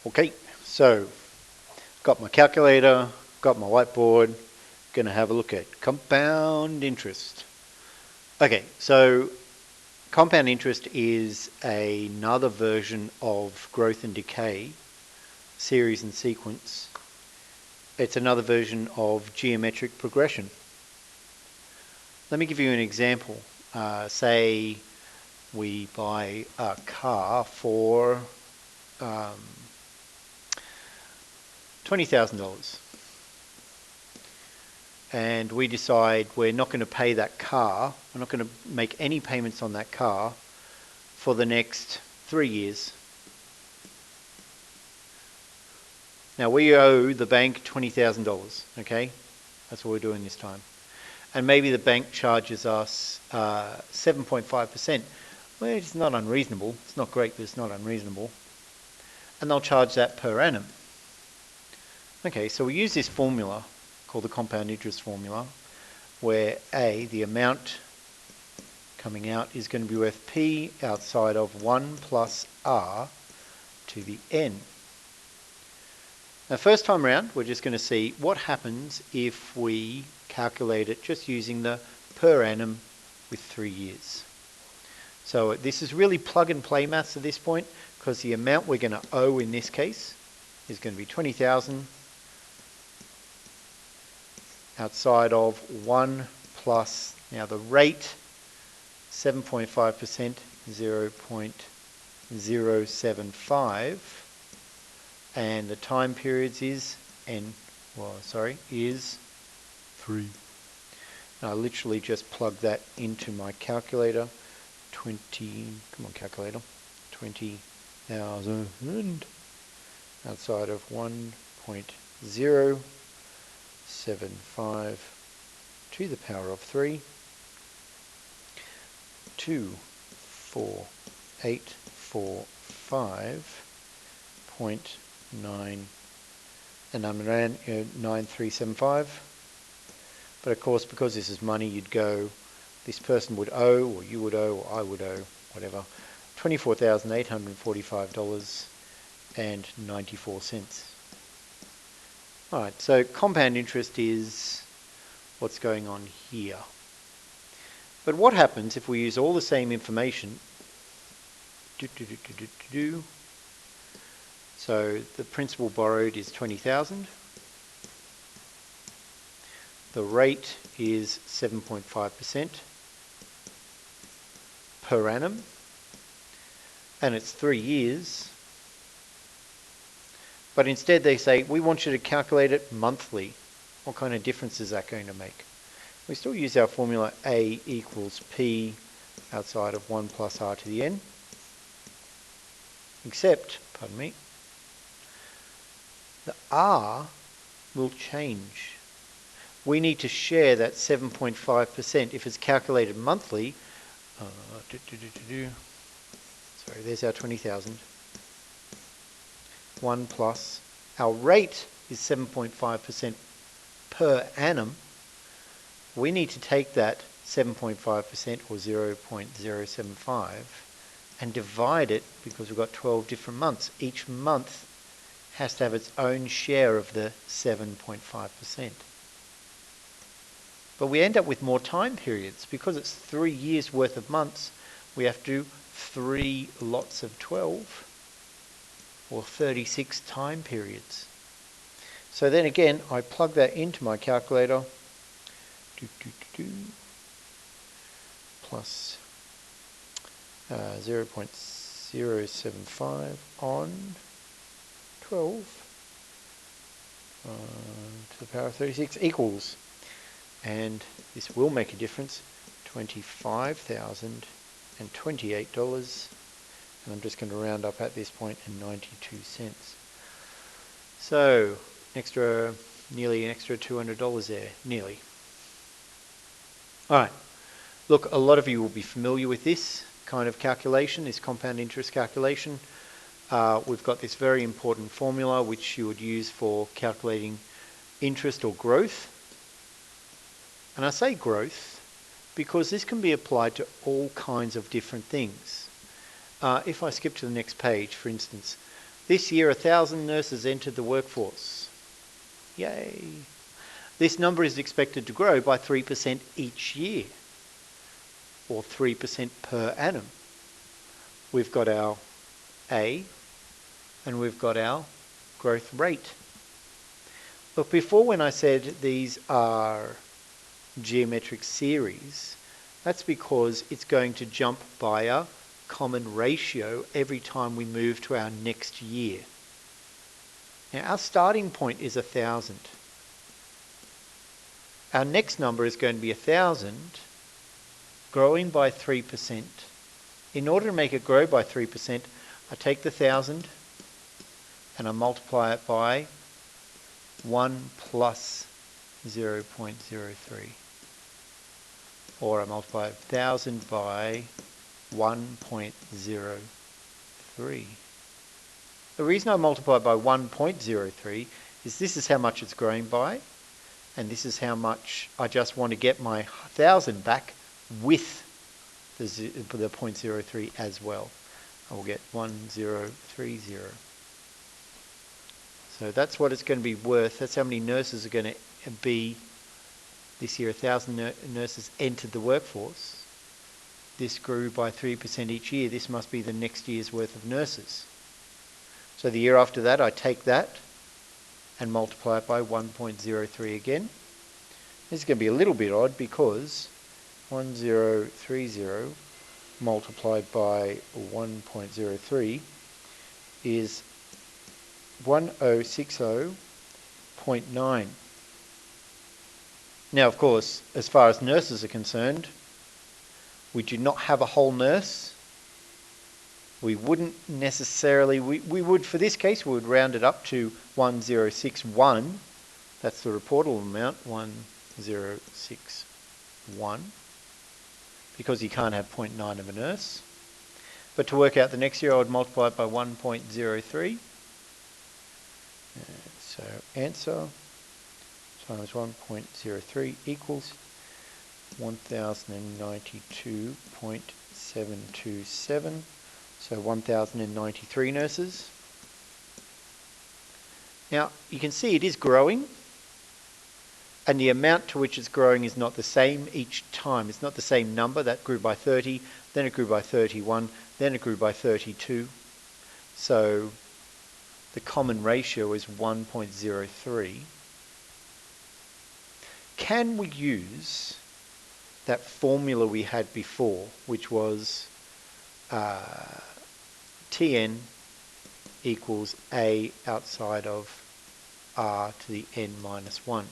Okay, so got my calculator, got my whiteboard, going to have a look at compound interest. Okay, so compound interest is another version of growth and decay, series and sequence. It's another version of geometric progression. Let me give you an example. Say we buy a car for $20,000 and we decide we're not going to pay that car, we're not going to make any payments on that car for the next 3 years. Now we owe the bank $20,000, okay? That's what we're doing this time. And maybe the bank charges us 7.5%. Well, it's not unreasonable. It's not great, but it's not unreasonable. And they'll charge that per annum. Okay, so we use this formula called the compound interest formula, where A, the amount coming out is going to be worth P outside of 1 plus R to the N. Now, first time around, we're just going to see what happens if we calculate it just using the per annum with 3 years. So this is really plug and play maths at this point, because the amount we're going to owe in this case is going to be 20,000 outside of 1 plus, now the rate, 7.5%, 0.075, and the time periods is is 3. And I literally just plug that into my calculator. 20, come on calculator, 20,000 outside of 1.075 to the power of 3, 24845.9, and I'm around 9375. But of course, because this is money, you'd go, this person would owe, or you would owe, or I would owe, whatever, $24,845.94. Alright, so compound interest is what's going on here. But what happens if we use all the same information? So the principal borrowed is 20,000. The rate is 7.5% per annum, and it's 3 years. But instead they say, we want you to calculate it monthly. What kind of difference is that going to make? We still use our formula A equals P outside of 1 plus R to the N, except, pardon me, the R will change. We need to share that 7.5%. If it's calculated monthly, sorry, there's our 20,000. 1 plus, our rate is 7.5% per annum. We need to take that 7.5% or 0.075 and divide it, because we've got 12 different months. Each month has to have its own share of the 7.5%. But we end up with more time periods. Because it's 3 years worth of months, we have to do 3 lots of 12, or 36 time periods. So then again, I plug that into my calculator, plus 0.075 on 12 to the power of 36 equals, and this will make a difference, $25,028, and I'm just going to round up at this point and 92 cents. So nearly an extra $200 there, nearly. Alright, look, a lot of you will be familiar with this kind of calculation, this compound interest calculation. We've got this very important formula which you would use for calculating interest or growth. And I say growth because this can be applied to all kinds of different things. If I skip to the next page, for instance, This year, 1,000 nurses entered the workforce. Yay. This number is expected to grow by 3% each year, or 3% per annum. We've got our A, and we've got our growth rate. Look, before when I said these are geometric series, that's because it's going to jump by a common ratio every time we move to our next year. Now, our starting point is 1,000. Our next number is going to be 1,000, growing by 3%. In order to make it grow by 3%, I take the 1,000 and I multiply it by 1 plus 0.03. Or I multiply 1,000 by 1.03. The reason I multiply by 1.03 is this is how much it's growing by, and this is how much I just want to get my 1,000 back with the 0.03 as well. I will get 1030. So that's what it's going to be worth. That's how many nurses are going to be this year. 1,000 nurses entered the workforce. This grew by 3% each year. This must be the next year's worth of nurses. So the year after that, I take that and multiply it by 1.03 again. This is going to be a little bit odd because 1030 multiplied by 1.03 is 1060.9. Now, of course, as far as nurses are concerned, we do not have a whole nurse. We wouldn't necessarily, we would, for this case, we would round it up to 1061. That's the reportable amount, 1061, because you can't have 0.9 of a nurse. But to work out the next year, I would multiply it by 1.03. So answer times 1.03 equals 1092.727. So 1,093 nurses. Now, you can see it is growing, and the amount to which it's growing is not the same each time. It's not the same number. That grew by 30, then it grew by 31, then it grew by 32. So the common ratio is 1.03. Can we use that formula we had before, which was Tn equals A outside of R to the n minus 1?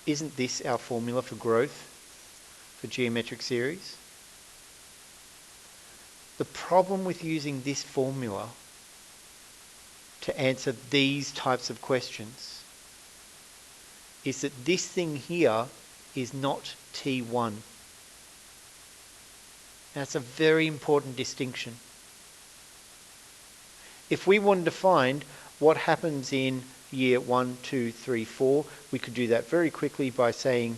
Isn't this our formula for growth for geometric series? The problem with using this formula to answer these types of questions is that this thing here is not T1. That's a very important distinction. If we wanted to find what happens in year 1, 2, 3, 4, we could do that very quickly by saying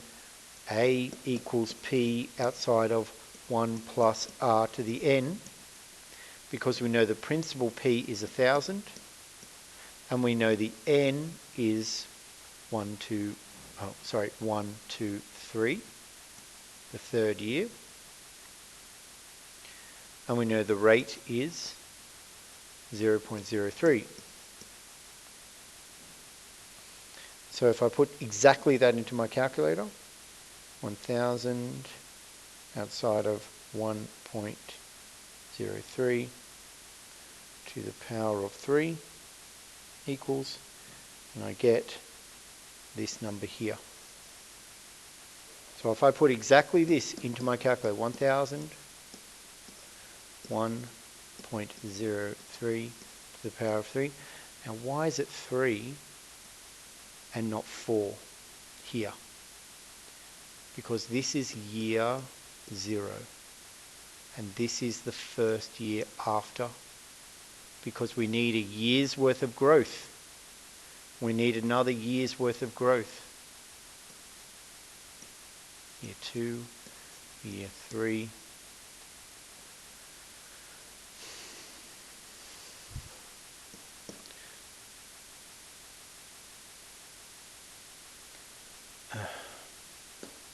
A equals P outside of 1 plus R to the n, because we know the principal P is 1,000, and we know the n is 1, 2, 3, the third year, and we know the rate is 0.03. So if I put exactly that into my calculator, 1,000 outside of 1.03 to the power of 3 equals, and I get this number here. So if I put exactly this into my calculator, 1,000, 1.03 to the power of 3. Now why is it 3 and not 4 here? Because this is year 0, and this is the first year after, because we need a year's worth of growth. We need another year's worth of growth. Year 2, year 3.